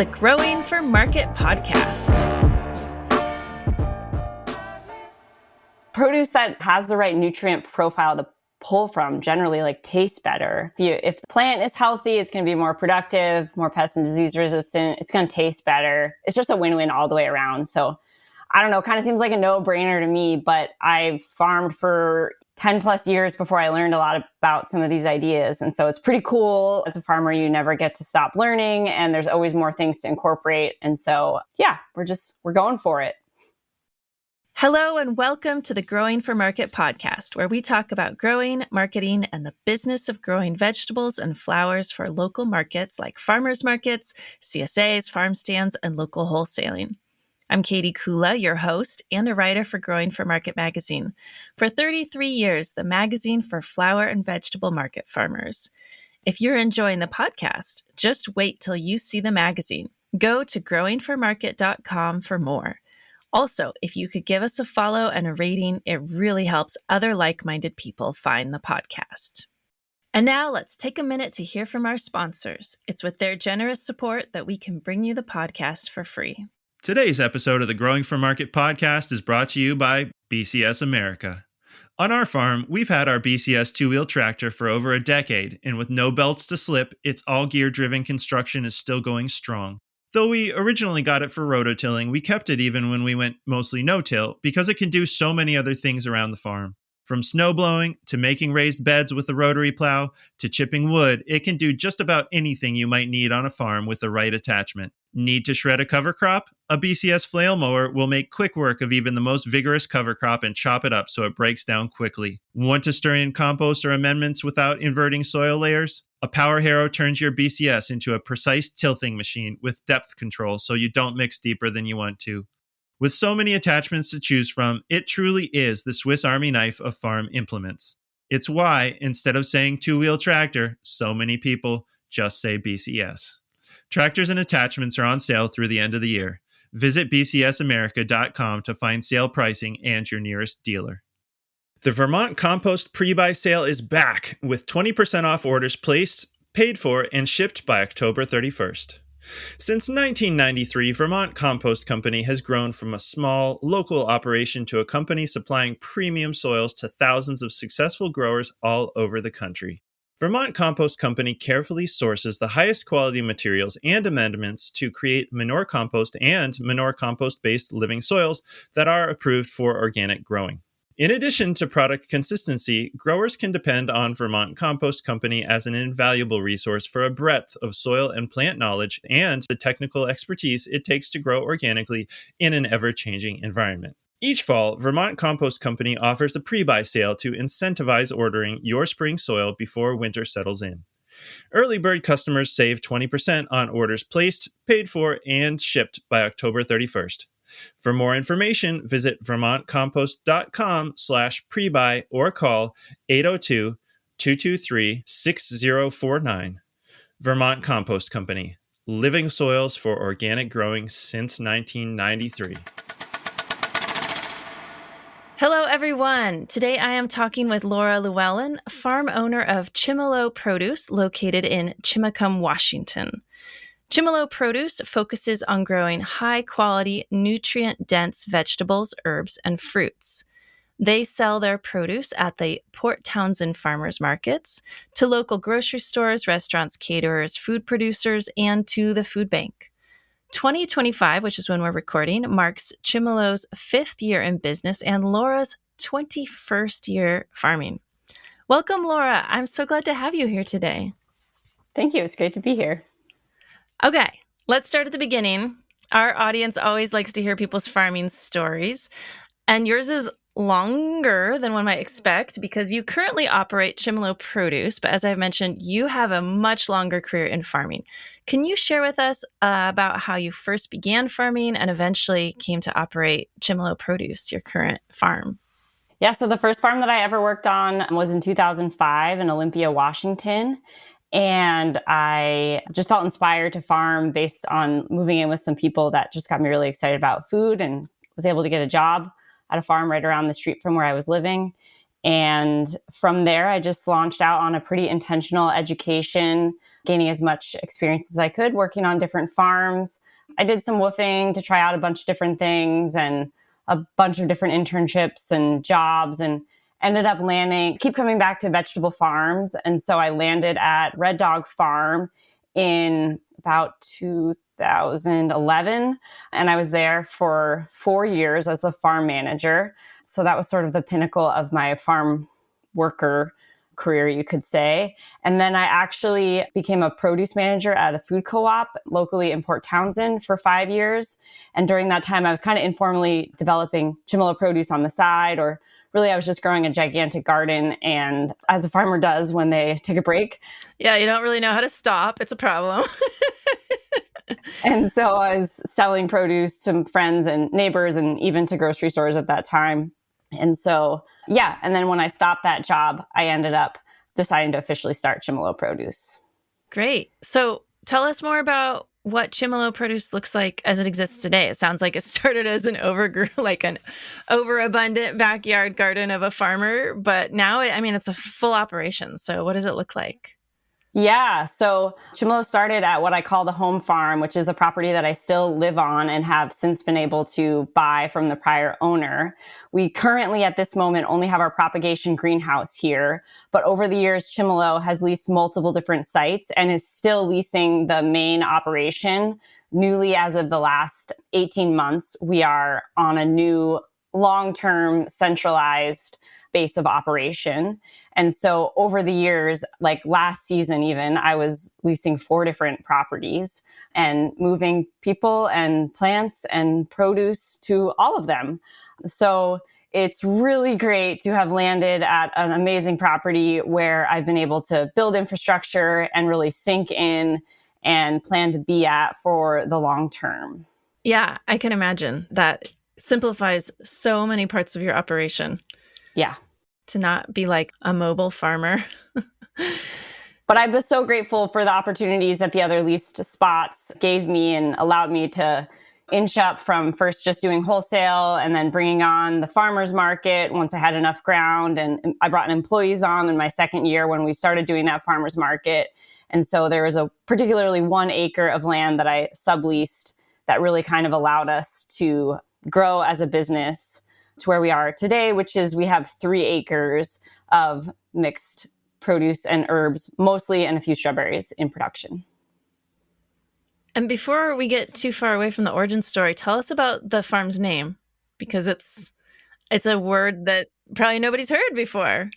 the Growing for Market podcast. Produce that has the right nutrient profile to pull from generally tastes better. If the plant is healthy, it's going to be more productive, more pest and disease resistant. It's going to taste better. It's just a win-win all the way around. So I don't know, kind of seems like a no-brainer to me, but I've farmed for 10 plus years before I learned a lot about some of these ideas. And so it's pretty cool. As a farmer, you never get to stop learning, and there's always more things to incorporate. And so, yeah, we're going for it. Hello and welcome to the Growing for Market podcast, where we talk about growing, marketing, and the business of growing vegetables and flowers for local markets like farmers markets, CSAs, farm stands, and local wholesaling. I'm Katie Kula, your host and a writer for Growing for Market magazine. For 33 years, the magazine for flower and vegetable market farmers. If you're enjoying the podcast, just wait till you see the magazine. Go to growingformarket.com for more. Also, if you could give us a follow and a rating, it really helps other like-minded people find the podcast. And now let's take a minute to hear from our sponsors. It's with their generous support that we can bring you the podcast for free. Today's episode of the Growing for Market podcast is brought to you by BCS America. On our farm, we've had our BCS two-wheel tractor for over a decade, and with no belts to slip, its all-gear-driven construction is still going strong. Though we originally got it for rototilling, we kept it even when we went mostly no-till because it can do so many other things around the farm. From snow blowing, to making raised beds with the rotary plow, to chipping wood, it can do just about anything you might need on a farm with the right attachment. Need to shred a cover crop? A BCS flail mower will make quick work of even the most vigorous cover crop and chop it up so it breaks down quickly. Want to stir in compost or amendments without inverting soil layers? A power harrow turns your BCS into a precise tilthing machine with depth control so you don't mix deeper than you want to. With so many attachments to choose from, it truly is the Swiss Army knife of farm implements. It's why, instead of saying two-wheel tractor, so many people just say BCS. Tractors and attachments are on sale through the end of the year. Visit bcsamerica.com to find sale pricing and your nearest dealer. The Vermont Compost Pre-Buy Sale is back with 20% off orders placed, paid for, and shipped by October 31st. Since 1993, Vermont Compost Company has grown from a small, local operation to a company supplying premium soils to thousands of successful growers all over the country. Vermont Compost Company carefully sources the highest quality materials and amendments to create manure compost and manure compost-based living soils that are approved for organic growing. In addition to product consistency, growers can depend on Vermont Compost Company as an invaluable resource for a breadth of soil and plant knowledge and the technical expertise it takes to grow organically in an ever-changing environment. Each fall, Vermont Compost Company offers a pre-buy sale to incentivize ordering your spring soil before winter settles in. Early bird customers save 20% on orders placed, paid for, and shipped by October 31st. For more information, visit vermontcompost.com/prebuy or call 802-223-6049. Vermont Compost Company, living soils for organic growing since 1993. Hello, everyone. Today I am talking with Laura Llewellyn, farm owner of Chimalow Produce, located in Chimacum, Washington. Chimalow Produce focuses on growing high-quality, nutrient-dense vegetables, herbs, and fruits. They sell their produce at the Port Townsend farmers markets, to local grocery stores, restaurants, caterers, food producers, and to the food bank. 2025, which is when we're recording, marks Chimalow's 5th year in business and Laura's 21st year farming. Welcome, Laura. I'm so glad to have you here today. Thank you. It's great to be here. Okay, let's start at the beginning. Our audience always likes to hear people's farming stories, and yours is longer than one might expect because you currently operate Chimalow Produce, but as I've mentioned, you have a much longer career in farming. Can you share with us about how you first began farming and eventually came to operate Chimalow Produce, your current farm? Yeah, so the first farm that I ever worked on was in 2005 in Olympia, Washington. And I just felt inspired to farm based on moving in with some people that just got me really excited about food, and was able to get a job at a farm right around the street from where I was living. And from there, I just launched out on a pretty intentional education, gaining as much experience as I could, working on different farms. I did some woofing to try out a bunch of different things and a bunch of different internships and jobs, and ended up keep coming back to vegetable farms. And so I landed at Red Dog Farm in about 2011. And I was there for 4 years as the farm manager. So that was sort of the pinnacle of my farm worker career, you could say. And then I actually became a produce manager at a food co-op locally in Port Townsend for 5 years. And during that time, I was kind of informally developing Chimalow Produce on the side, or really I was just growing a gigantic garden. And as a farmer does when they take a break. Yeah, you don't really know how to stop. It's a problem. And so I was selling produce to friends and neighbors and even to grocery stores at that time. And so, yeah. And then when I stopped that job, I ended up deciding to officially start Chimalow Produce. Great. So tell us more about what Chimalow Produce looks like as it exists today. It sounds like it started as an overabundant backyard garden of a farmer, but now, it's a full operation. So what does it look like? Yeah. So Chimalow started at what I call the home farm, which is a property that I still live on and have since been able to buy from the prior owner. We currently at this moment only have our propagation greenhouse here, but over the years, Chimalow has leased multiple different sites and is still leasing the main operation. Newly, as of the last 18 months, we are on a new long-term centralized base of operation. And so over the years, like last season even, I was leasing 4 different properties and moving people and plants and produce to all of them. So it's really great to have landed at an amazing property where I've been able to build infrastructure and really sink in and plan to be at for the long term. Yeah, I can imagine that simplifies so many parts of your operation. Yeah. To not be like a mobile farmer. But I was so grateful for the opportunities that the other leased spots gave me and allowed me to inch up from first just doing wholesale and then bringing on the farmer's market once I had enough ground. And I brought employees on in my second year when we started doing that farmer's market. And so there was a particularly 1 acre of land that I subleased that really kind of allowed us to grow as a business to where we are today, which is we have 3 acres of mixed produce and herbs, mostly, and a few strawberries in production. And before we get too far away from the origin story, tell us about the farm's name, because it's a word that probably nobody's heard before.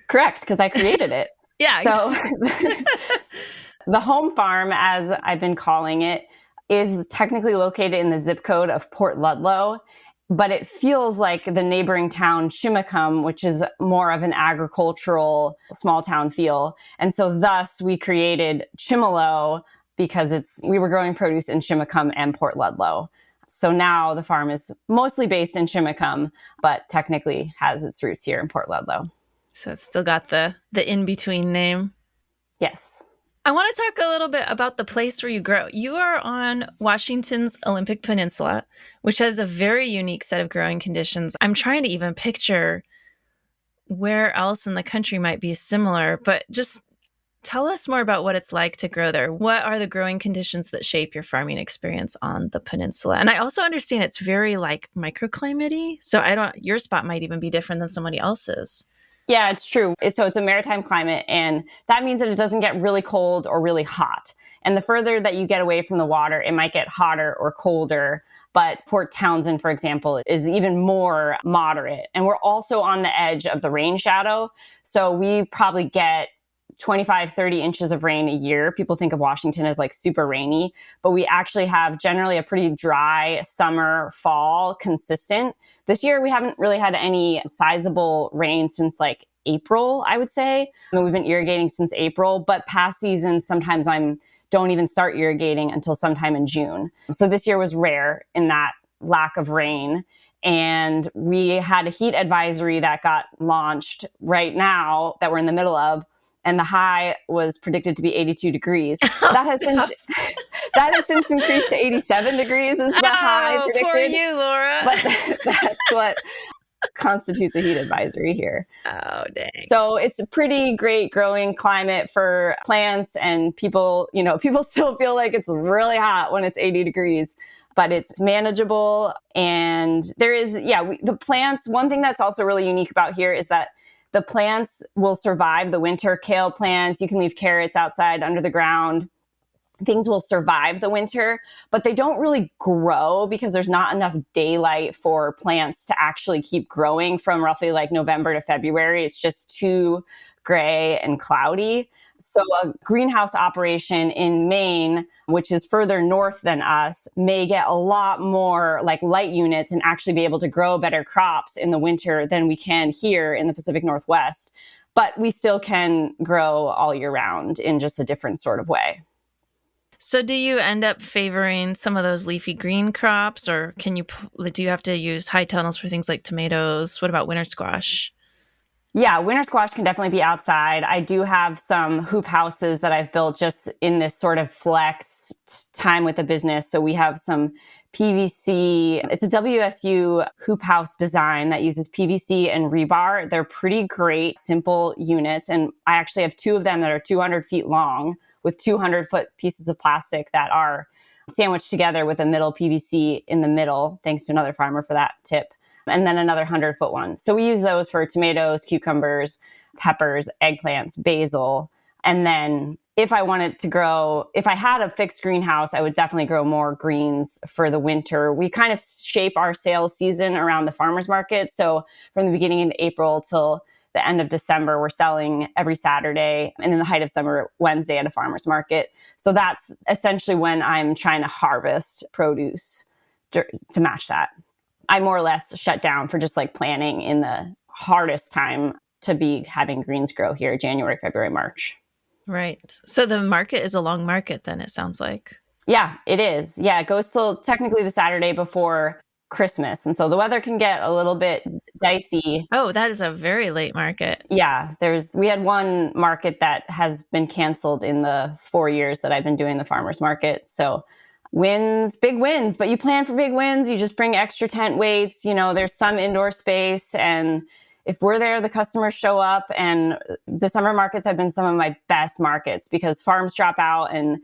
Correct, because I created it. Yeah. So the home farm, as I've been calling it, is technically located in the zip code of Port Ludlow, but it feels like the neighboring town Chimacum, which is more of an agricultural small town feel. And so thus we created Chimalow because we were growing produce in Chimacum and Port Ludlow. So now the farm is mostly based in Chimacum, but technically has its roots here in Port Ludlow. So it's still got the in-between name. Yes. I want to talk a little bit about the place where you grow. You are on Washington's Olympic Peninsula, which has a very unique set of growing conditions. I'm trying to even picture where else in the country might be similar, but just tell us more about what it's like to grow there. What are the growing conditions that shape your farming experience on the peninsula? And I also understand it's very like microclimate-y, so your spot might even be different than somebody else's. Yeah, it's true. So it's a maritime climate, and that means that it doesn't get really cold or really hot. And the further that you get away from the water, it might get hotter or colder. But Port Townsend, for example, is even more moderate. And we're also on the edge of the rain shadow. So we probably get 25, 30 inches of rain a year. People think of Washington as like super rainy, but we actually have generally a pretty dry summer, fall, consistent. This year, we haven't really had any sizable rain since like April, I would say. We've been irrigating since April, but past seasons, sometimes don't even start irrigating until sometime in June. So this year was rare in that lack of rain. And we had a heat advisory that got launched right now that we're in the middle of. And the high was predicted to be 82 degrees. That has since increased to 87 degrees is the high predicted. Poor you, Laura. But that's what constitutes a heat advisory here. Oh, dang. So it's a pretty great growing climate for plants, and people still feel like it's really hot when it's 80 degrees, but it's manageable. And there is, the plants, one thing that's also really unique about here is that the plants will survive the winter. Kale plants, you can leave carrots outside under the ground. Things will survive the winter, but they don't really grow because there's not enough daylight for plants to actually keep growing from roughly like November to February. It's just too gray and cloudy. So a greenhouse operation in Maine, which is further north than us, may get a lot more like light units and actually be able to grow better crops in the winter than we can here in the Pacific Northwest. But we still can grow all year round in just a different sort of way. So do you end up favoring some of those leafy green crops, or do you have to use high tunnels for things like tomatoes? What about winter squash? Yeah, winter squash can definitely be outside. I do have some hoop houses that I've built just in this sort of flex time with the business. So we have some PVC. It's a WSU hoop house design that uses PVC and rebar. They're pretty great, simple units. And I actually have two of them that are 200 feet long with 200-foot pieces of plastic that are sandwiched together with a middle PVC in the middle. Thanks to another farmer for that tip. And then another 100-foot one. So we use those for tomatoes, cucumbers, peppers, eggplants, basil. And then if I had a fixed greenhouse, I would definitely grow more greens for the winter. We kind of shape our sales season around the farmer's market. So from the beginning of April till the end of December, we're selling every Saturday, and in the height of summer, Wednesday at a farmer's market. So that's essentially when I'm trying to harvest produce to match that. I more or less shut down for just like planning in the hardest time to be having greens grow here, January, February, March. Right. So the market is a long market then, it sounds like. Yeah, it is. Yeah, it goes till technically the Saturday before Christmas. And so the weather can get a little bit dicey. Oh, that is a very late market. Yeah, we had one market that has been canceled in the 4 years that I've been doing the farmer's market. So big wins, but you plan for big wins. You just bring extra tent weights. There's some indoor space, and if we're there, the customers show up. And the summer markets have been some of my best markets because farms drop out and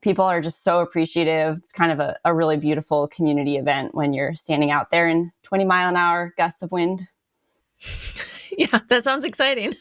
people are just so appreciative. It's kind of a really beautiful community event when you're standing out there in 20-mile-an-hour gusts of wind. Yeah, that sounds exciting.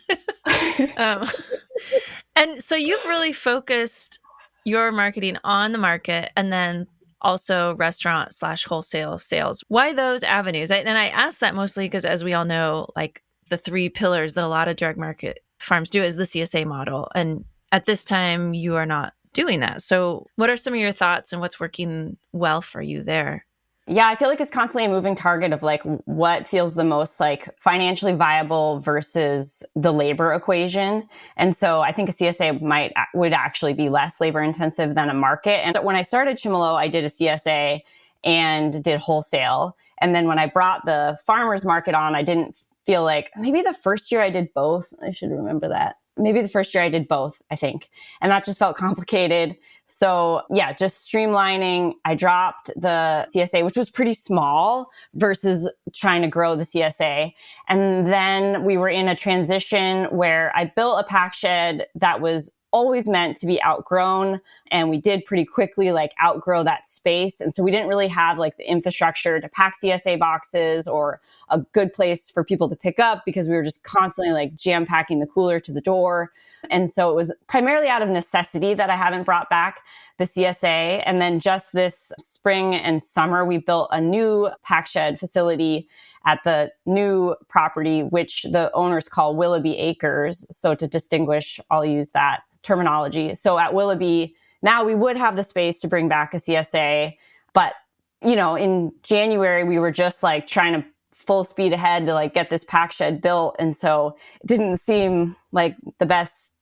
And so you've really focused your marketing on the market and then also restaurant/wholesale sales. Why those avenues? And I ask that mostly because, as we all know, like the three pillars that a lot of direct market farms do is the CSA model. And at this time, you are not doing that. So what are some of your thoughts and what's working well for you there? Yeah, I feel like it's constantly a moving target of like what feels the most like financially viable versus the labor equation. And so I think a CSA would actually be less labor intensive than a market. And so when I started Chimalow, I did a CSA and did wholesale. And then when I brought the farmer's market on, I didn't feel like maybe the first year I did both. I should remember that. Maybe the first year I did both, I think. And that just felt complicated. So yeah, just streamlining. I dropped the CSA, which was pretty small versus trying to grow the CSA. And then we were in a transition where I built a pack shed that was always meant to be outgrown. And we did pretty quickly like outgrow that space. And so we didn't really have like the infrastructure to pack CSA boxes or a good place for people to pick up because we were just constantly like jam packing the cooler to the door. And so it was primarily out of necessity that I haven't brought back the CSA. And then just this spring and summer, we built a new pack shed facility at the new property, which the owners call Willoughby Acres. So to distinguish, I'll use that terminology. So at Willoughby, now we would have the space to bring back a CSA, but in January, we were just like trying to full speed ahead to like get this pack shed built. And so it didn't seem like the best.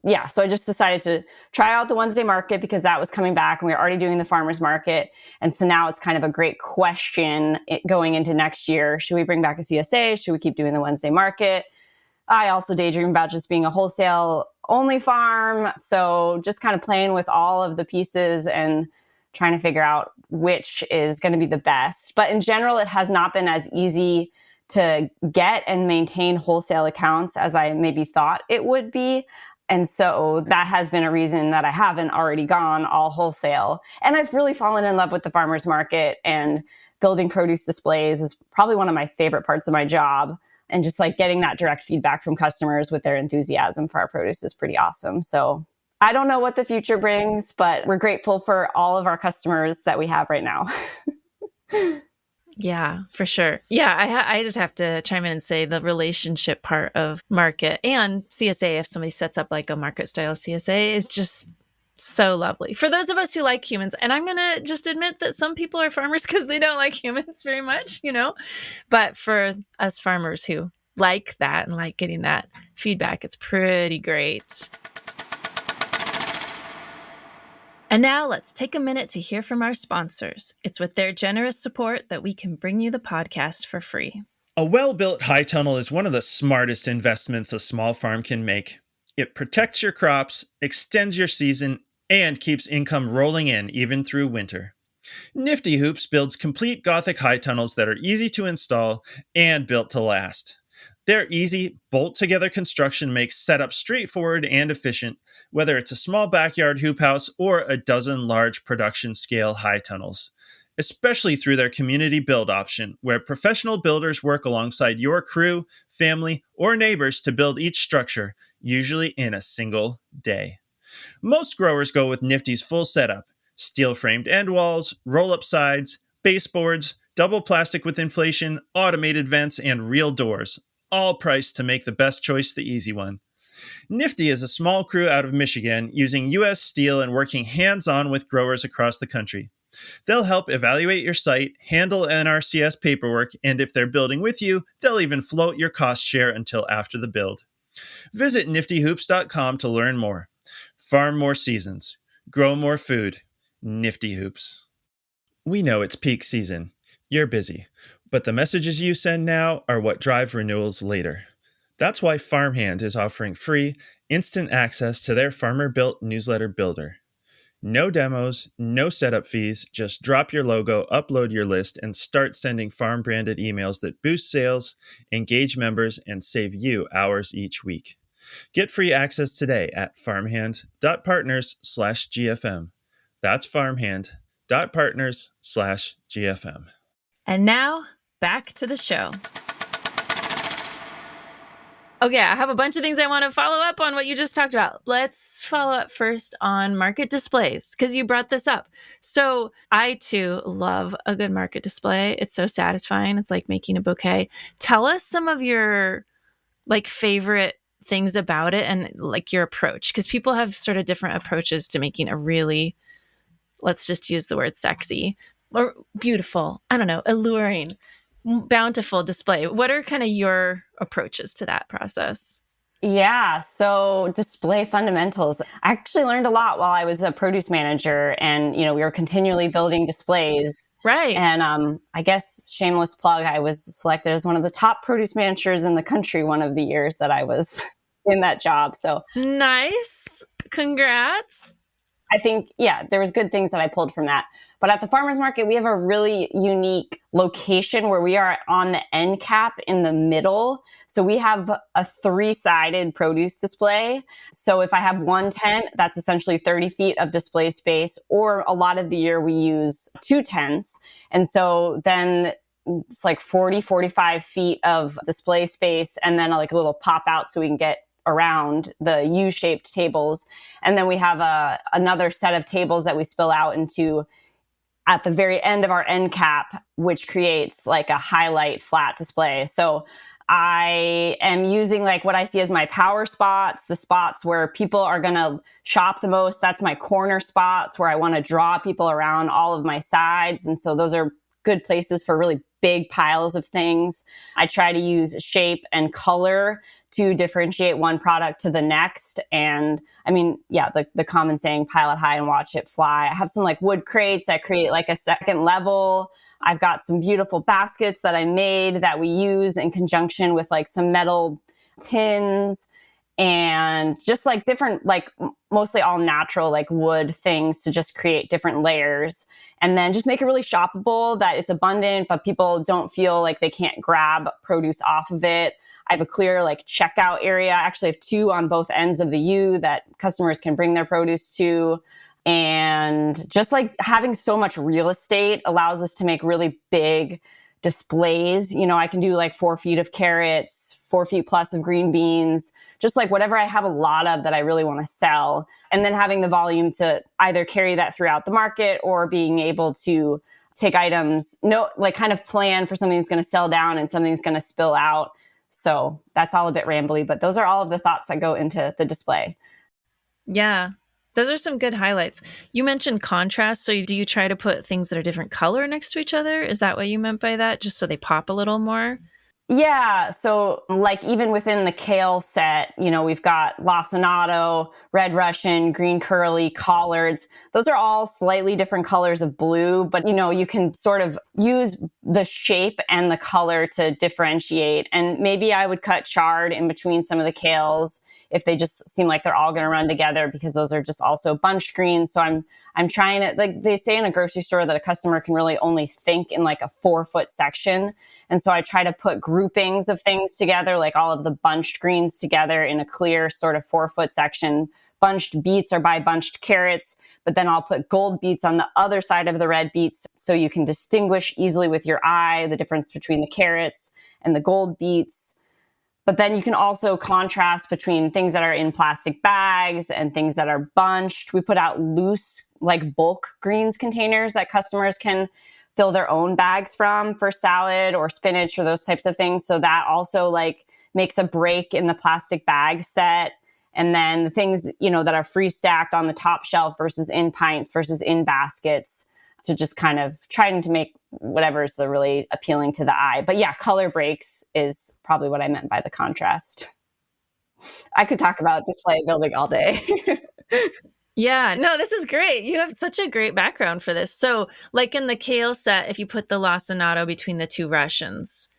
Yeah. So I just decided to try out the Wednesday market because that was coming back and we were already doing the farmer's market. And so now it's kind of a great question going into next year. Should we bring back a CSA? Should we keep doing the Wednesday market? I also daydream about just being a wholesale only farm. So just kind of playing with all of the pieces and trying to figure out which is going to be the best. But in general, it has not been as easy to get and maintain wholesale accounts as I maybe thought it would be. And so that has been a reason that I haven't already gone all wholesale. And I've really fallen in love with the farmers market, and building produce displays is probably one of my favorite parts of my job. And just like getting that direct feedback from customers with their enthusiasm for our produce is pretty awesome. So I don't know what the future brings, but we're grateful for all of our customers that we have right now. Yeah, for sure. Yeah, I just have to chime in and say the relationship part of market and CSA, if somebody sets up like a market style CSA, is just so lovely. For those of us who like humans, and I'm going to just admit that some people are farmers because they don't like humans very much, but for us farmers who like that and like getting that feedback, it's pretty great. And now let's take a minute to hear from our sponsors. It's with their generous support that we can bring you the podcast for free. A well-built high tunnel is one of the smartest investments a small farm can make. It protects your crops, extends your season, and keeps income rolling in even through winter. Nifty Hoops builds complete Gothic high tunnels that are easy to install and built to last. Their easy, bolt-together construction makes setup straightforward and efficient, whether it's a small backyard hoop house or a dozen large production-scale high tunnels. Especially through their community build option, where professional builders work alongside your crew, family, or neighbors to build each structure, usually in a single day. Most growers go with Nifty's full setup: steel-framed end walls, roll-up sides, baseboards, double plastic with inflation, automated vents, and real doors, all priced to make the best choice the easy one. Nifty is a small crew out of Michigan using U.S. steel and working hands-on with growers across the country. They'll help evaluate your site, handle NRCS paperwork, and if they're building with you, they'll even float your cost share until after the build. Visit niftyhoops.com to learn more. Farm more seasons. Grow more food. Nifty Hoops. We know it's peak season. You're busy. But the messages you send now are what drive renewals later. That's why Farmhand is offering free, instant access to their farmer-built newsletter builder. No demos, no setup fees, just drop your logo, upload your list, and start sending farm-branded emails that boost sales, engage members, and save you hours each week. Get free access today at farmhand.partners/GFM. That's farmhand.partners/GFM. And now, back to the show. Okay, I have a bunch of things I want to follow up on what you just talked about. Let's follow up first on market displays, because you brought this up. So I, too, love a good market display. It's so satisfying. It's like making a bouquet. Tell us some of your favorite things about it and your approach, because people have sort of different approaches to making a really, let's just use the word sexy or beautiful, I don't know, alluring, bountiful display. What are kind of your approaches to that process? Yeah, so display fundamentals. I actually learned a lot while I was a produce manager, and we were continually building displays. Right. And I guess, shameless plug, I was selected as one of the top produce managers in the country one of the years that I was in that job. So nice. Congrats. I think, there was good things that I pulled from that. But at the farmers market, we have a really unique location where we are on the end cap in the middle. So we have a 3-sided produce display. So if I have one tent, that's essentially 30 feet of display space, or a lot of the year we use 2 tents. And so then it's like 40, 45 feet of display space, and then a little pop out so we can get around the U-shaped tables. And then we have another set of tables that we spill out into at the very end of our end cap, which creates a highlight flat display. So I am using what I see as my power spots, the spots where people are going to shop the most. That's my corner spots where I want to draw people around all of my sides. And so those are good places for really big piles of things. I try to use shape and color to differentiate one product to the next. And the common saying, pile it high and watch it fly. I have some wood crates that create a second level. I've got some beautiful baskets that I made that we use in conjunction with some metal tins. and just like different, like mostly all natural, like wood things to just create different layers. And then just make it really shoppable, that it's abundant, but people don't feel like they can't grab produce off of it. I have a clear like checkout area. I actually have 2 on both ends of the U that customers can bring their produce to. And just like having so much real estate allows us to make really big displays. I can do like 4 feet of carrots, 4 feet plus of green beans, just like whatever I have a lot of that I really want to sell. And then having the volume to either carry that throughout the market or being able to take items, like kind of plan for something that's going to sell down and something's going to spill out. So that's all a bit rambly, but those are all of the thoughts that go into the display. Yeah. Those are some good highlights. You mentioned contrast. So do you try to put things that are different color next to each other? Is that what you meant by that? Just so they pop a little more? Yeah. So like even within the kale set, we've got lacinato, red Russian, green curly, collards. Those are all slightly different colors of blue, but you can sort of use the shape and the color to differentiate. And maybe I would cut chard in between some of the kales if they just seem like they're all going to run together, because those are just also bunched greens. So I'm trying to, like they say in a grocery store, that a customer can really only think in like a 4-foot section. And so I try to put groupings of things together, like all of the bunched greens together in a clear sort of 4-foot section. Bunched beets are by bunched carrots, but then I'll put gold beets on the other side of the red beets, so you can distinguish easily with your eye the difference between the carrots and the gold beets. But then you can also contrast between things that are in plastic bags and things that are bunched. We put out loose, like bulk greens containers that customers can fill their own bags from for salad or spinach or those types of things. So that also like makes a break in the plastic bag set. And then the things, that are free stacked on the top shelf versus in pints versus in baskets, to just kind of trying to make whatever is really appealing to the eye. But yeah, color breaks is probably what I meant by the contrast. I could talk about display building all day. Yeah, no, this is great. You have such a great background for this. So, like in the kale set, if you put the lacinato between the 2 Russians,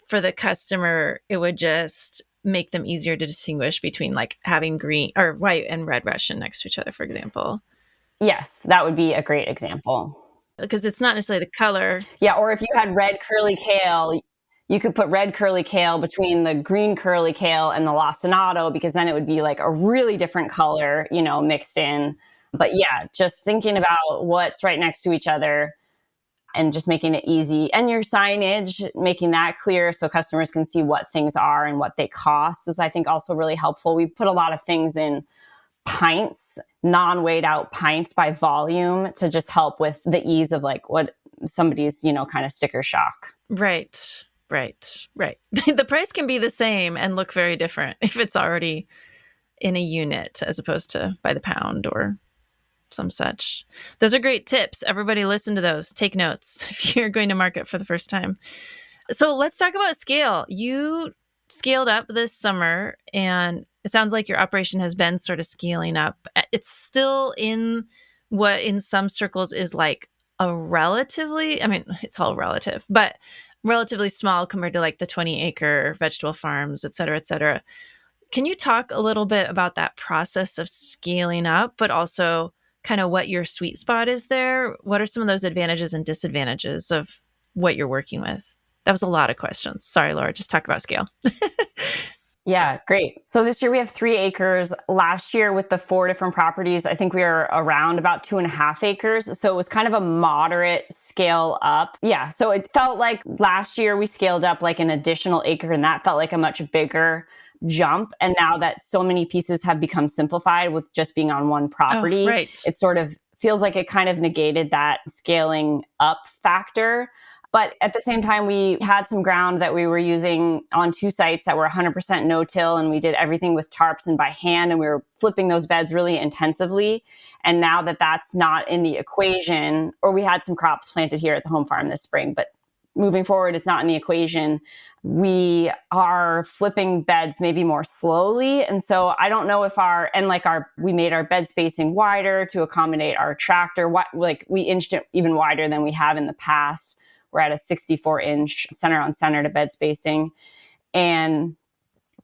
for the customer, it would just make them easier to distinguish between like having green or white and red Russian next to each other, for example. Yes, that would be a great example. Because it's not necessarily the color. Yeah, or if you had red curly kale, you could put red curly kale between the green curly kale and the lacinato, because then it would be like a really different color, mixed in. But yeah, just thinking about what's right next to each other and just making it easy. And your signage, making that clear so customers can see what things are and what they cost is, I think, also really helpful. We put a lot of things in pints, non-weighed out pints by volume, to just help with the ease of like what somebody's, kind of sticker shock. Right. The price can be the same and look very different if it's already in a unit as opposed to by the pound or some such. Those are great tips. Everybody listen to those. Take notes if you're going to market for the first time. So let's talk about scale. You scaled up this summer, and it sounds like your operation has been sort of scaling up. It's still in what in some circles is like a relatively, I mean, it's all relative, but relatively small compared to like the 20-acre vegetable farms, et cetera, et cetera. Can you talk a little bit about that process of scaling up, but also kind of what your sweet spot is there? What are some of those advantages and disadvantages of what you're working with? That was a lot of questions. Sorry, Laura, just talk about scale. Yeah, great. So this year we have 3 acres. Last year with the 4 different properties, I think we were around about 2.5 acres. So it was kind of a moderate scale up. Yeah. So it felt like last year we scaled up like an additional acre, and that felt like a much bigger jump. And now that so many pieces have become simplified with just being on one property, right. It sort of feels like it kind of negated that scaling up factor. But at the same time, we had some ground that we were using on 2 sites that were 100% no-till, and we did everything with tarps and by hand, and we were flipping those beds really intensively. And now that that's not in the equation, or we had some crops planted here at the home farm this spring, but moving forward, it's not in the equation. We are flipping beds maybe more slowly. And so I don't know if we made our bed spacing wider to accommodate our tractor. Like we inched it even wider than we have in the past. We're at a 64-inch center on center to bed spacing. And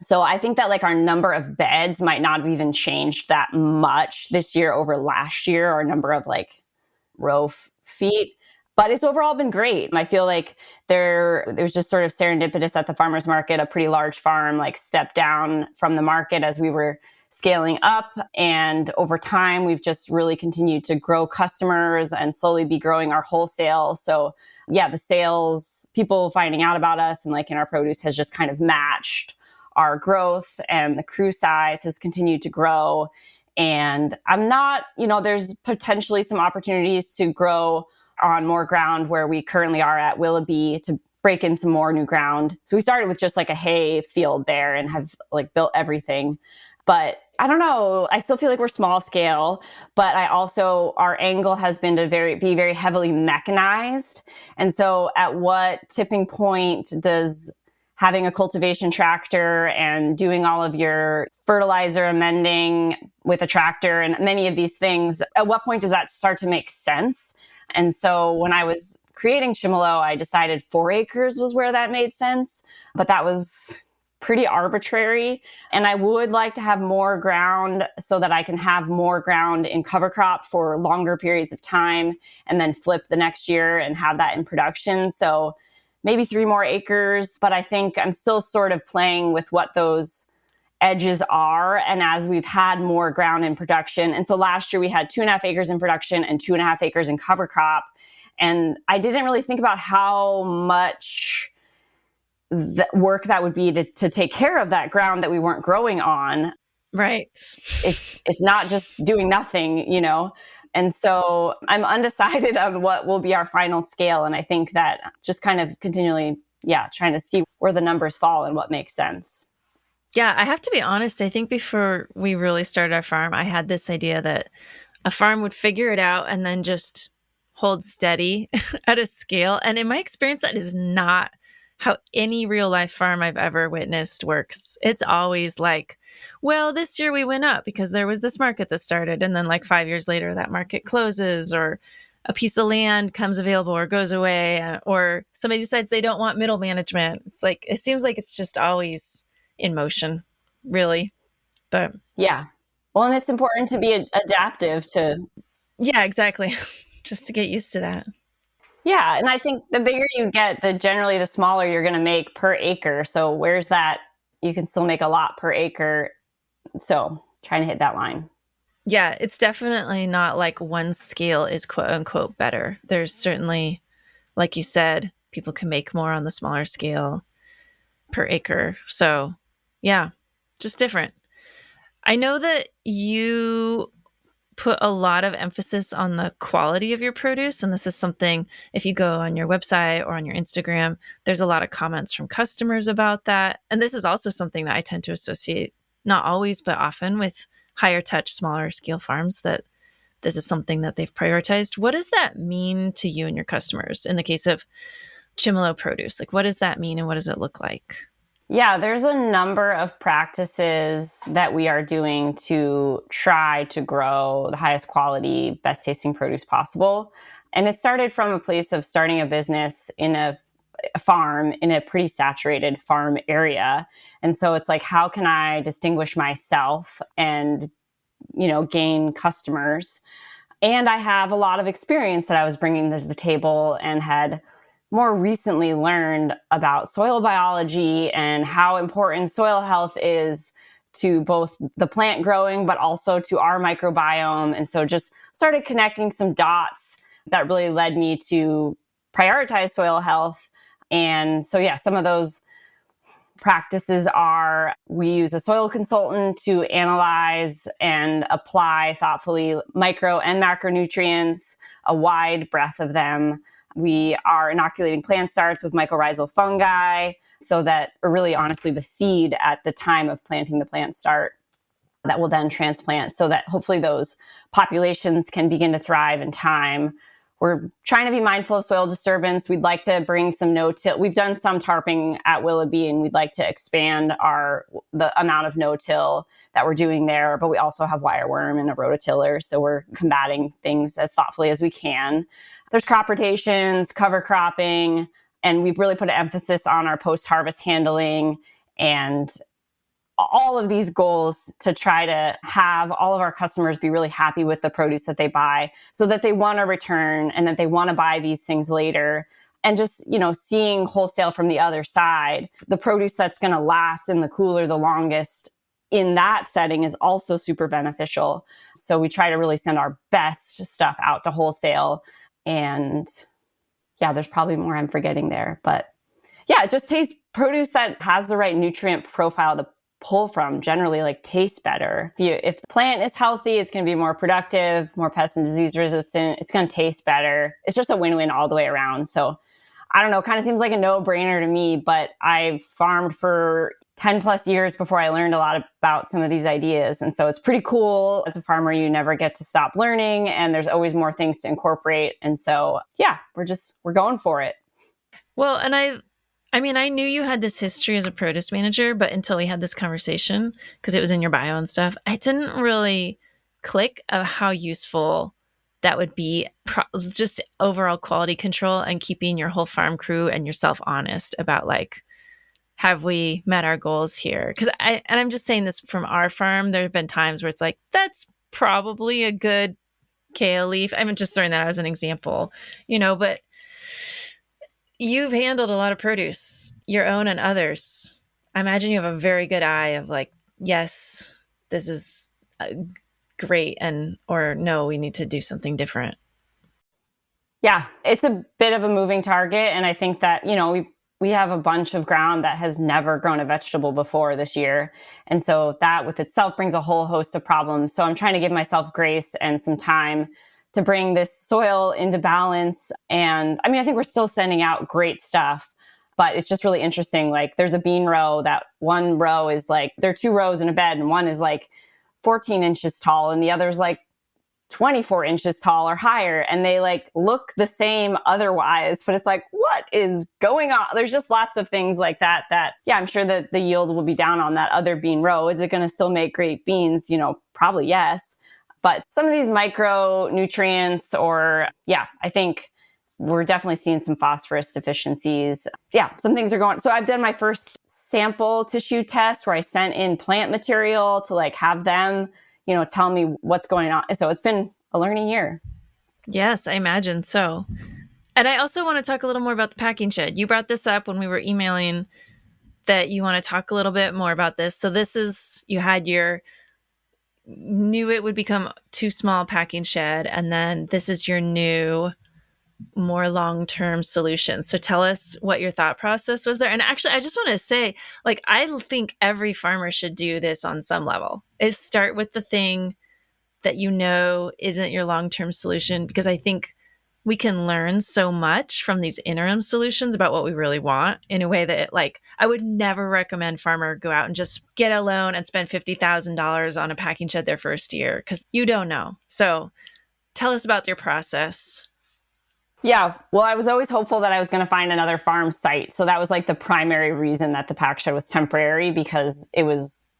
So I think that like our number of beds might not have even changed that much this year over last year, our number of like feet. But it's overall been great. I feel like there's just sort of serendipitous at the farmer's market. A pretty large farm like stepped down from the market as we were scaling up. And over time, we've just really continued to grow customers and slowly be growing our wholesale. So yeah, the sales, people finding out about us and like in our produce has just kind of matched our growth, and the crew size has continued to grow. And I'm not, there's potentially some opportunities to grow on more ground where we currently are at Willoughby to break in some more new ground. So we started with just like a hay field there and have like built everything. But I don't know, I still feel like we're small scale, but our angle has been to be very heavily mechanized. And so at what tipping point does having a cultivation tractor and doing all of your fertilizer amending with a tractor and many of these things, at what point does that start to make sense? And so when I was creating Chimalow, I decided 4 acres was where that made sense, but that was pretty arbitrary. And I would like to have more ground so that I can have more ground in cover crop for longer periods of time and then flip the next year and have that in production. So maybe 3 more acres, but I think I'm still sort of playing with what those edges are. And as we've had more ground in production, and so last year we had 2.5 acres in production and 2.5 acres in cover crop. And I didn't really think about how much work that would be to take care of that ground that we weren't growing on. Right. It's not just doing nothing, And so I'm undecided on what will be our final scale. And I think that just kind of continually, trying to see where the numbers fall and what makes sense. Yeah, I have to be honest. I think before we really started our farm, I had this idea that a farm would figure it out and then just hold steady at a scale. And in my experience, that is not how any real life farm I've ever witnessed works. It's always like, well, this year we went up because there was this market that started. And then like 5 years later, that market closes, or a piece of land comes available or goes away, or somebody decides they don't want middle management. It's like, it seems like it's just always in motion, really. But yeah. Well, and it's important to be adaptive to. Yeah, exactly. Just to get used to that. Yeah. And I think the bigger you get, generally the smaller you're going to make per acre. So where's that? You can still make a lot per acre. So trying to hit that line. Yeah, it's definitely not like one scale is quote unquote better. There's certainly, like you said, people can make more on the smaller scale per acre. So yeah, just different. I know that you put a lot of emphasis on the quality of your produce. And this is something, if you go on your website or on your Instagram, there's a lot of comments from customers about that. And this is also something that I tend to associate, not always, but often, with higher touch, smaller scale farms, that this is something that they've prioritized. What does that mean to you and your customers in the case of Chimalow Produce? Like, what does that mean and what does it look like? Yeah, there's a number of practices that we are doing to try to grow the highest quality, best tasting produce possible. And it started from a place of starting a business in a farm in a pretty saturated farm area. And so it's like, how can I distinguish myself and, gain customers? And I have a lot of experience that I was bringing to the table and had more recently learned about soil biology and how important soil health is to both the plant growing, but also to our microbiome. And so just started connecting some dots that really led me to prioritize soil health. And so, some of those practices are, we use a soil consultant to analyze and apply thoughtfully micro and macronutrients, a wide breadth of them. We are inoculating plant starts with mycorrhizal fungi so that, or really honestly, the seed at the time of planting the plant start that will then transplant so that hopefully those populations can begin to thrive in time. We're trying to be mindful of soil disturbance. We'd like to bring some no-till. We've done some tarping at Willoughby, and we'd like to expand the amount of no-till that we're doing there. But we also have wireworm and a rototiller, so we're combating things as thoughtfully as we can. There's crop rotations, cover cropping, and we've really put an emphasis on our post-harvest handling and all of these goals to try to have all of our customers be really happy with the produce that they buy so that they want to return and that they want to buy these things later. And just, seeing wholesale from the other side, the produce that's going to last in the cooler the longest in that setting is also super beneficial. So we try to really send our best stuff out to wholesale. And yeah, there's probably more I'm forgetting there, but yeah, it just tastes produce that has the right nutrient profile to pull from generally tastes better. If the plant is healthy, it's going to be more productive, more pest and disease resistant. It's going to taste better. It's just a win-win all the way around. So I don't know, kind of seems like a no-brainer to me, but I've farmed for 10 plus years before I learned a lot about some of these ideas. And so it's pretty cool. As a farmer, you never get to stop learning and there's always more things to incorporate. And so, yeah, we're going for it. Well, and I knew you had this history as a produce manager, but until we had this conversation, because it was in your bio and stuff, I didn't really click of how useful that would be, just overall quality control and keeping your whole farm crew and yourself honest about have we met our goals here? Because I'm just saying this from our farm. There have been times where it's that's probably a good kale leaf. I'm just throwing that out as an example, but you've handled a lot of produce, your own and others. I imagine you have a very good eye of yes, this is great, or no, we need to do something different. Yeah, it's a bit of a moving target. And I think that, we have a bunch of ground that has never grown a vegetable before this year. And so that with itself brings a whole host of problems. So I'm trying to give myself grace and some time to bring this soil into balance. And I think we're still sending out great stuff, but it's just really interesting. There's a bean row that one row is there are two rows in a bed and one is 14 inches tall and the other's 24 inches tall or higher. And they look the same otherwise, but it's what is going on? There's just lots of things like that, yeah, I'm sure that the yield will be down on that other bean row. Is it going to still make great beans? Probably yes. But some of these micronutrients I think we're definitely seeing some phosphorus deficiencies. Yeah, some things are going. So I've done my first sample tissue test where I sent in plant material to have them, tell me what's going on. So it's been a learning year. Yes, I imagine so. And I also want to talk a little more about the packing shed. You brought this up when we were emailing that you want to talk a little bit more about this. So you had knew it would become too small packing shed. And then this is your new, more long-term solution. So tell us what your thought process was there. And actually, I just want to say, I think every farmer should do this on some level, is start with the thing that isn't your long-term solution, because I think we can learn so much from these interim solutions about what we really want in a way that I would never recommend farmer go out and just get a loan and spend $50,000 on a packing shed their first year, because you don't know. So tell us about your process. Yeah, well, I was always hopeful that I was going to find another farm site. So that was the primary reason that the pack shed was temporary, because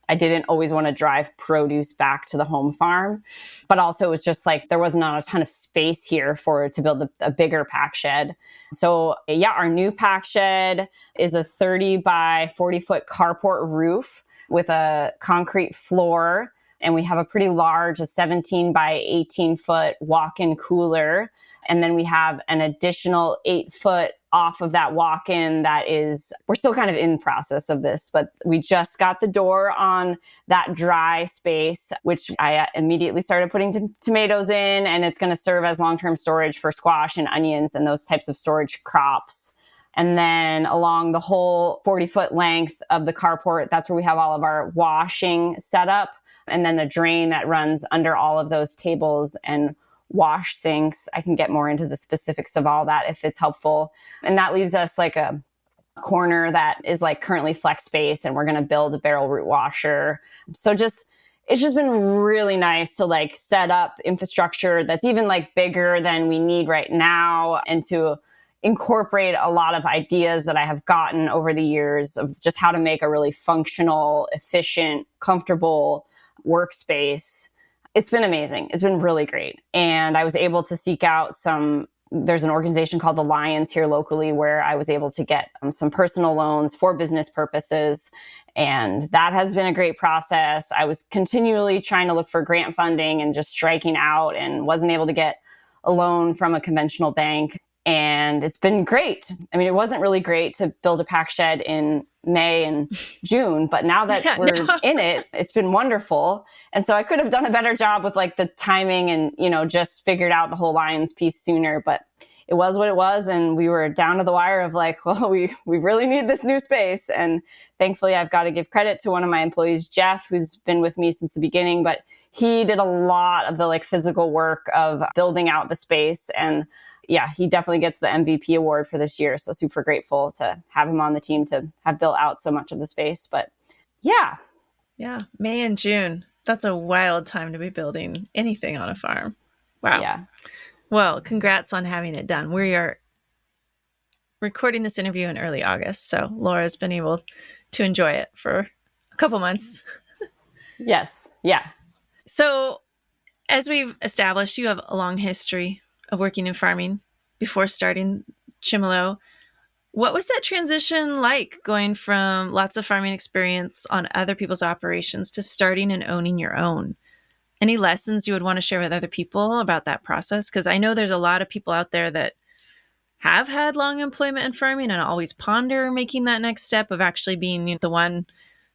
I didn't always want to drive produce back to the home farm, but also it was just there was not a ton of space here to build a bigger pack shed. So yeah, our new pack shed is a 30 by 40 foot carport roof with a concrete floor. And we have a pretty large, a 17 by 18 foot walk-in cooler. And then we have an additional 8 foot off of that walk-in we're still kind of in process of this, but we just got the door on that dry space, which I immediately started putting tomatoes in, and it's going to serve as long-term storage for squash and onions and those types of storage crops. And then along the whole 40 foot length of the carport, that's where we have all of our washing set up. And then the drain that runs under all of those tables and wash sinks. I can get more into the specifics of all that if it's helpful. And that leaves us a corner that is currently flex space, and we're going to build a barrel root washer. So it's just been really nice to set up infrastructure that's even bigger than we need right now, and to incorporate a lot of ideas that I have gotten over the years of just how to make a really functional, efficient, comfortable workspace. It's been amazing. It's been really great. And I was able to seek out some there's an organization called the Lions here locally where I was able to get some personal loans for business purposes. And that has been a great process. I was continually trying to look for grant funding and just striking out and wasn't able to get a loan from a conventional bank. And it's been great. I mean, it wasn't really great to build a pack shed in May and June, but now that we're in it, it's been wonderful. And so I could have done a better job with like the timing and, just figured out the whole Lions piece sooner, but it was what it was. And we were down to the wire of like, well, we really need this new space. And thankfully I've got to give credit to one of my employees, Jeff, who's been with me since the beginning, but he did a lot of the like physical work of building out the space. And yeah, he definitely gets the MVP award for this year. So super grateful to have him on the team to have built out so much of the space. But yeah. Yeah. May and June. That's a wild time to be building anything on a farm. Wow. Yeah. Well, congrats on having it done. We are recording this interview in early August. So Laura's been able to enjoy it for a couple months. Yes. Yeah. So as we've established, you have a long history of working in farming before starting Chimalow. What was that transition like, going from lots of farming experience on other people's operations to starting and owning your own? Any lessons you would want to share with other people about that process? Because I know there's a lot of people out there that have had long employment in farming and always ponder making that next step of actually being the one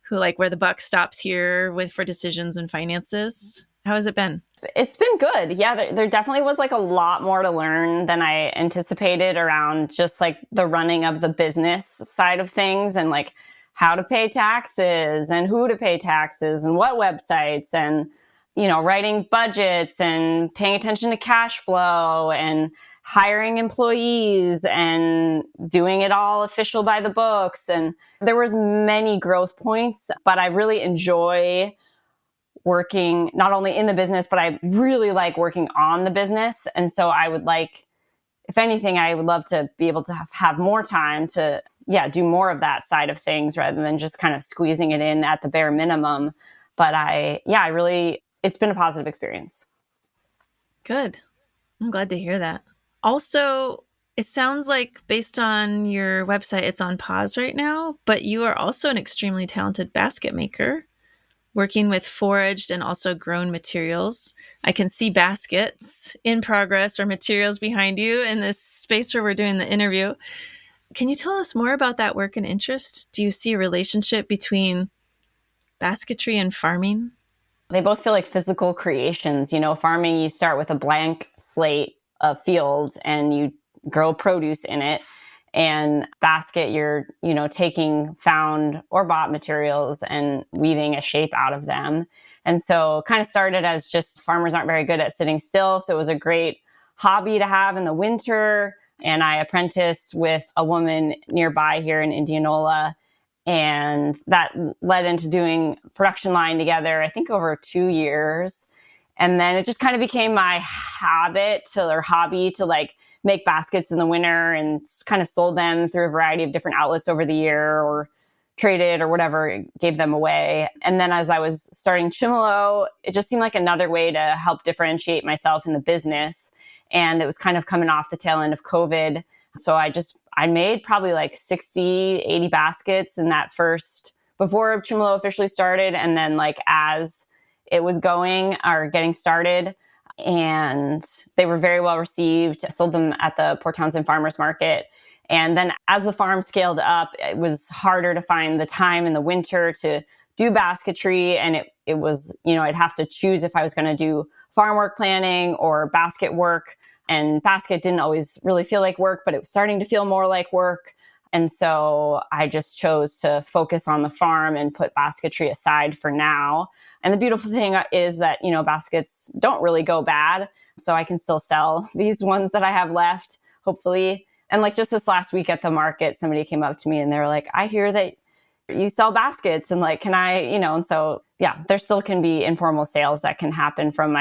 who, like, where the buck stops here for decisions and finances. How has it been? It's been good. Yeah, there definitely was like a lot more to learn than I anticipated around just like the running of the business side of things and like how to pay taxes and who to pay taxes and what websites and, writing budgets and paying attention to cash flow and hiring employees and doing it all official by the books. And there was many growth points, but I really enjoy working not only in the business, but I really like working on the business. And so I would like, if anything, I would love to be able to have more time to, do more of that side of things rather than just kind of squeezing it in at the bare minimum. But it's been a positive experience. Good. I'm glad to hear that. Also, it sounds like based on your website, it's on pause right now, but you are also an extremely talented basket maker, working with foraged and also grown materials. I can see baskets in progress or materials behind you in this space where we're doing the interview. Can you tell us more about that work and interest? Do you see a relationship between basketry and farming? They both feel like physical creations. Farming, you start with a blank slate of fields and you grow produce in it. And basket, you're, taking found or bought materials and weaving a shape out of them. And so kind of started as just farmers aren't very good at sitting still. So it was a great hobby to have in the winter. And I apprenticed with a woman nearby here in Indianola. And that led into doing production line together, I think over 2 years. And then it just kind of became my hobby to like make baskets in the winter and kind of sold them through a variety of different outlets over the year or traded or whatever, gave them away. And then as I was starting Chimalow, it just seemed like another way to help differentiate myself in the business. And it was kind of coming off the tail end of COVID. So I made probably like 60, 80 baskets in that first, before Chimalow officially started. And then like as it was going or getting started, and they were very well received. I sold them at the Port Townsend Farmers Market. And then as the farm scaled up, it was harder to find the time in the winter to do basketry. And it was, I'd have to choose if I was going to do farm work planning or basket work. And basket didn't always really feel like work, but it was starting to feel more like work. And so I just chose to focus on the farm and put basketry aside for now. And the beautiful thing is that, baskets don't really go bad. So I can still sell these ones that I have left, hopefully. And like just this last week at the market, somebody came up to me and they were like, I hear that you sell baskets and like, can I, and so, yeah, there still can be informal sales that can happen from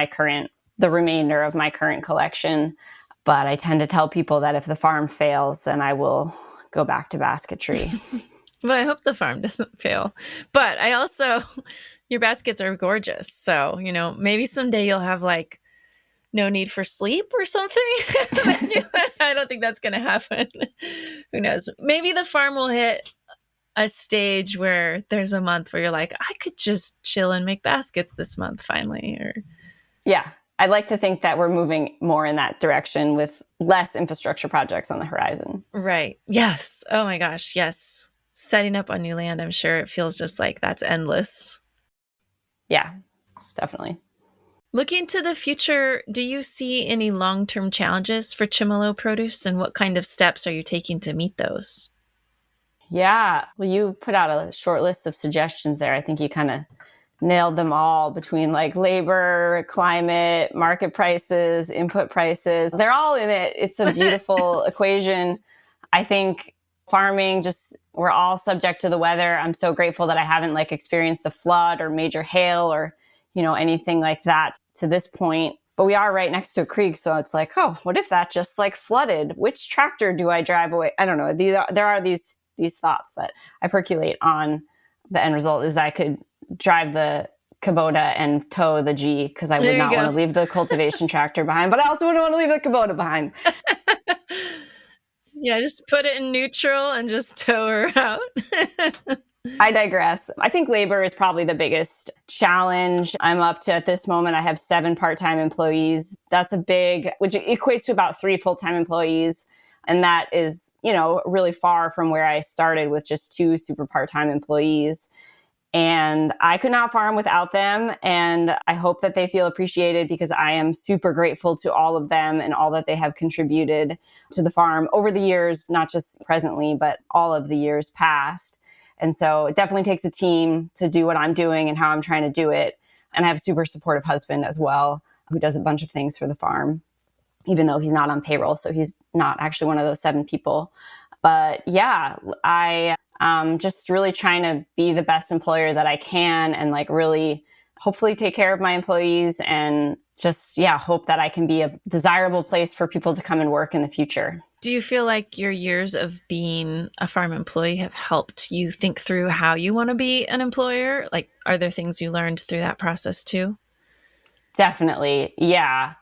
the remainder of my current collection. But I tend to tell people that if the farm fails, then I will go back to basketry. Well, I hope the farm doesn't fail. But I also, your baskets are gorgeous. So, maybe someday you'll have like no need for sleep or something. I don't think that's going to happen. Who knows? Maybe the farm will hit a stage where there's a month where you're like, I could just chill and make baskets this month finally. Or Yeah. I'd like to think that we're moving more in that direction with less infrastructure projects on the horizon. right. Yes. Oh my gosh. Yes. Setting up on new land, I'm sure it feels just like that's endless. Yeah, definitely. Looking to the future, do you see any long-term challenges for Chimalow Produce, and what kind of steps are you taking to meet those? Yeah. Well, you put out a short list of suggestions there. I think you kind of nailed them all between like labor, climate, market prices, input prices. They're all in it. It's a beautiful equation. I think farming, just we're all subject to the weather. I'm so grateful that I haven't like experienced a flood or major hail or, anything like that to this point. But we are right next to a creek. So it's like, oh, what if that just like flooded? Which tractor do I drive away? I don't know. There are these thoughts that I percolate on. The end result is I could drive the Kubota and tow the G because I would not want to leave the cultivation tractor behind, but I also wouldn't want to leave the Kubota behind. Yeah, just put it in neutral and just tow her out. I digress. I think labor is probably the biggest challenge. I'm up to, at this moment, I have 7 part-time employees. That's a big, which equates to about 3 full-time employees. And that is, really far from where I started with just 2 super part-time employees. And I could not farm without them. And I hope that they feel appreciated because I am super grateful to all of them and all that they have contributed to the farm over the years, not just presently, but all of the years past. And so it definitely takes a team to do what I'm doing and how I'm trying to do it. And I have a super supportive husband as well, who does a bunch of things for the farm, even though he's not on payroll. So he's not actually one of those 7 people. But yeah, I just really trying to be the best employer that I can and like really hopefully take care of my employees and just, hope that I can be a desirable place for people to come and work in the future. Do you feel like your years of being a farm employee have helped you think through how you want to be an employer? Like, are there things you learned through that process too? Definitely. Yeah.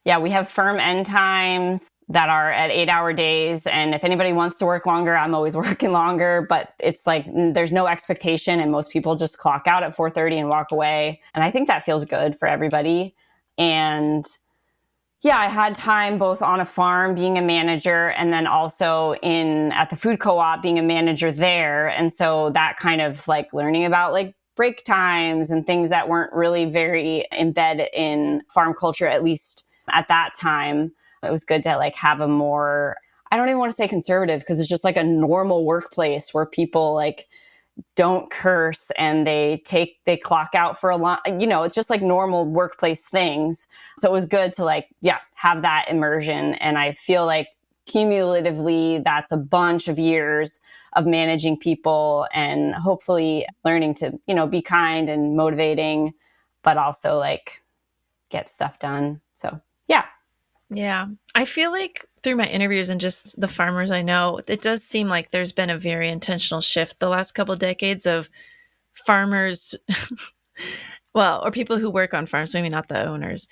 Yeah. We have firm end times that are at 8-hour days. And if anybody wants to work longer, I'm always working longer, but it's like, there's no expectation. And most people just clock out at 4:30 and walk away. And I think that feels good for everybody. And yeah, I had time both on a farm being a manager and then also at the food co-op being a manager there. And so that kind of like learning about like break times and things that weren't really very embedded in farm culture, at least at that time. It was good to like have a more, I don't even want to say conservative because it's just like a normal workplace where people like don't curse and they clock out for a long, it's just like normal workplace things. So it was good to like, have that immersion. And I feel like cumulatively, that's a bunch of years of managing people and hopefully learning to, be kind and motivating, but also like get stuff done. So yeah. Yeah. I feel like through my interviews and just the farmers I know, it does seem like there's been a very intentional shift the last couple of decades of farmers, well, or people who work on farms, maybe not the owners,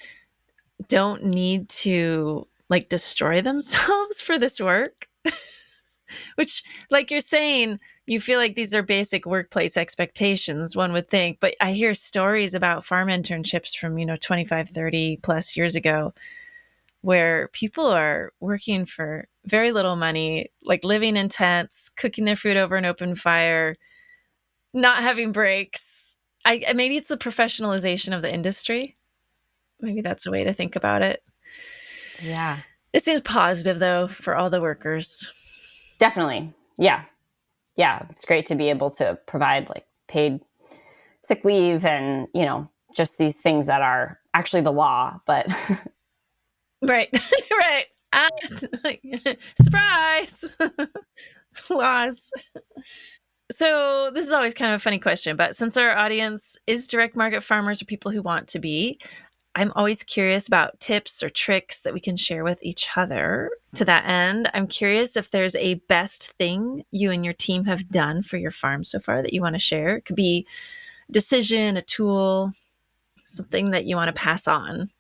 don't need to like destroy themselves for this work. Which, like you're saying, you feel like these are basic workplace expectations, one would think. But I hear stories about farm internships from, 25, 30 plus years ago where people are working for very little money, like living in tents, cooking their food over an open fire, not having breaks. Maybe it's the professionalization of the industry. Maybe that's a way to think about it. Yeah. It seems positive, though, for all the workers. Definitely. Yeah. Yeah. It's great to be able to provide like paid sick leave and, just these things that are actually the law, but Right. Right. Surprise. Laws. So this is always kind of a funny question, but since our audience is direct market farmers or people who want to be, I'm always curious about tips or tricks that we can share with each other. To that end, I'm curious if there's a best thing you and your team have done for your farm so far that you want to share. It could be a decision, a tool, something that you want to pass on.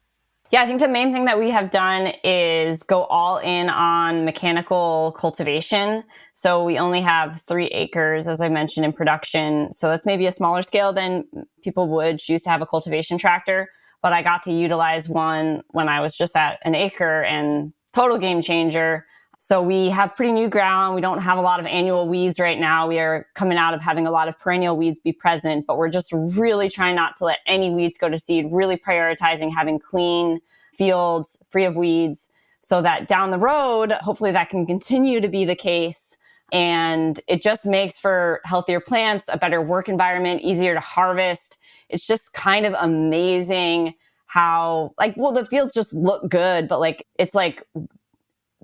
Yeah, I think the main thing that we have done is go all in on mechanical cultivation. So we only have 3 acres, as I mentioned, in production. So that's maybe a smaller scale than people would choose to have a cultivation tractor. But I got to utilize one when I was just at an acre, and total game changer. So we have pretty new ground. We don't have a lot of annual weeds right now. We are coming out of having a lot of perennial weeds be present, but we're just really trying not to let any weeds go to seed, really prioritizing having clean fields free of weeds so that down the road, hopefully that can continue to be the case. And it just makes for healthier plants, a better work environment, easier to harvest. It's just kind of amazing how the fields just look good, but it's like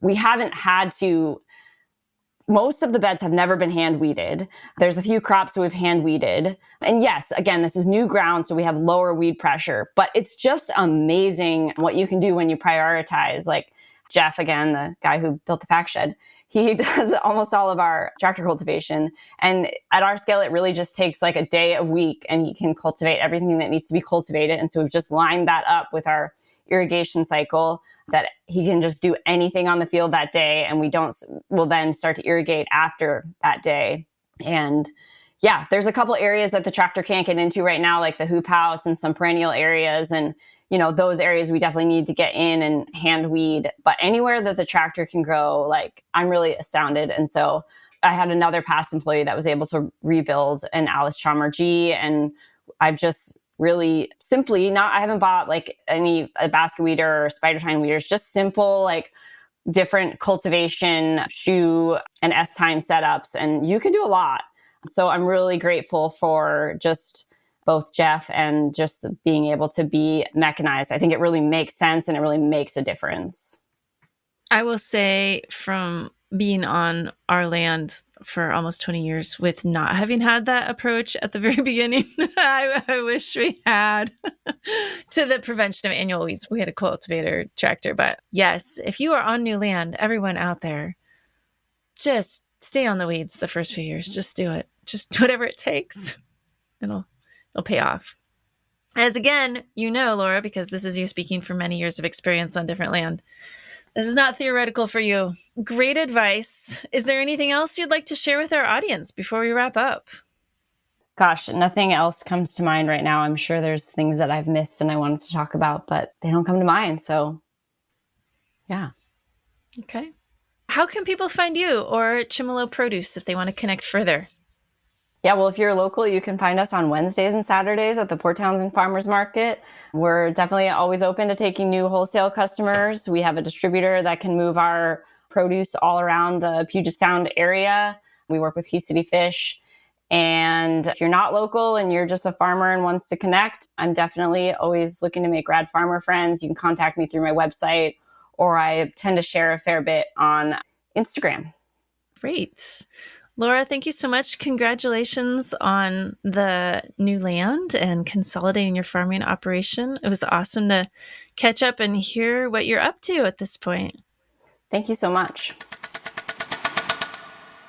we haven't had to, most of the beds have never been hand weeded. There's a few crops that we've hand weeded. And yes, again, this is new ground, so we have lower weed pressure, but it's just amazing what you can do when you prioritize. Like Jeff, again, the guy who built the pack shed, he does almost all of our tractor cultivation. And at our scale, it really just takes like a day a week, and he can cultivate everything that needs to be cultivated. And so we've just lined that up with our irrigation cycle, that he can just do anything on the field that day, and we'll then start to irrigate after that day. And yeah, there's a couple areas that the tractor can't get into right now, like the hoop house and some perennial areas. And, those areas we definitely need to get in and hand weed. But anywhere that the tractor can go, I'm really astounded. And so I had another past employee that was able to rebuild an Alice Chalmer G, and I've just really simply I haven't bought a basket weeder or spider tine weeders, just simple, different cultivation, shoe and S-tine setups. And you can do a lot. So I'm really grateful for just both Jeff and just being able to be mechanized. I think it really makes sense, and it really makes a difference. I will say, from being on our land for almost 20 years with not having had that approach at the very beginning, I wish we had to the prevention of annual weeds. We had a cultivator tractor, but yes, if you are on new land, everyone out there, just stay on the weeds the first few years. Just do it. Just whatever it takes. It'll pay off. As again, Laura, because this is you speaking from many years of experience on different land. This is not theoretical for you. Great advice. Is there anything else you'd like to share with our audience before we wrap up? Gosh, nothing else comes to mind right now. I'm sure there's things that I've missed and I wanted to talk about, but they don't come to mind. So, yeah. Okay. How can people find you or Chimalow Produce if they want to connect further? Yeah, well, if you're local, you can find us on Wednesdays and Saturdays at the Port Townsend Farmers Market. We're definitely always open to taking new wholesale customers. We have a distributor that can move our produce all around the Puget Sound area. We work with Key City Fish. And if you're not local and you're just a farmer and wants to connect, I'm definitely always looking to make rad farmer friends. You can contact me through my website, or I tend to share a fair bit on Instagram. Great. Laura, thank you so much. Congratulations on the new land and consolidating your farming operation. It was awesome to catch up and hear what you're up to at this point. Thank you so much.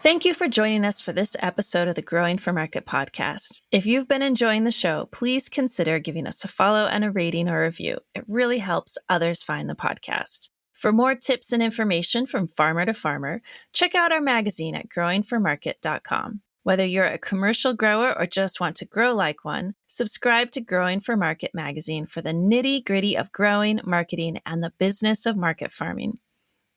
Thank you for joining us for this episode of the Growing for Market podcast. If you've been enjoying the show, please consider giving us a follow and a rating or review. It really helps others find the podcast. For more tips and information from farmer to farmer, check out our magazine at growingformarket.com. Whether you're a commercial grower or just want to grow like one, subscribe to Growing for Market magazine for the nitty-gritty of growing, marketing, and the business of market farming.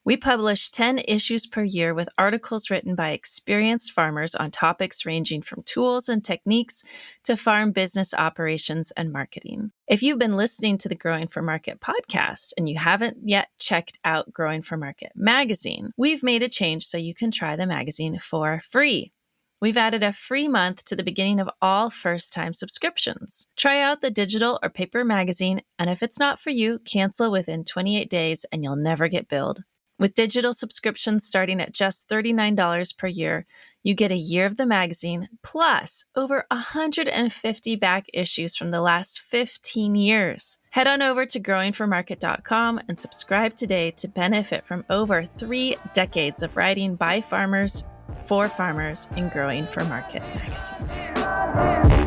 We publish 10 issues per year with articles written by experienced farmers on topics ranging from tools and techniques to farm business operations and marketing. If you've been listening to the Growing for Market podcast and you haven't yet checked out Growing for Market magazine, we've made a change so you can try the magazine for free. We've added a free month to the beginning of all first-time subscriptions. Try out the digital or paper magazine, and if it's not for you, cancel within 28 days and you'll never get billed. With digital subscriptions starting at just $39 per year, you get a year of the magazine, plus over 150 back issues from the last 15 years. Head on over to growingformarket.com and subscribe today to benefit from over 3 decades of writing by farmers, for farmers, in Growing for Market magazine.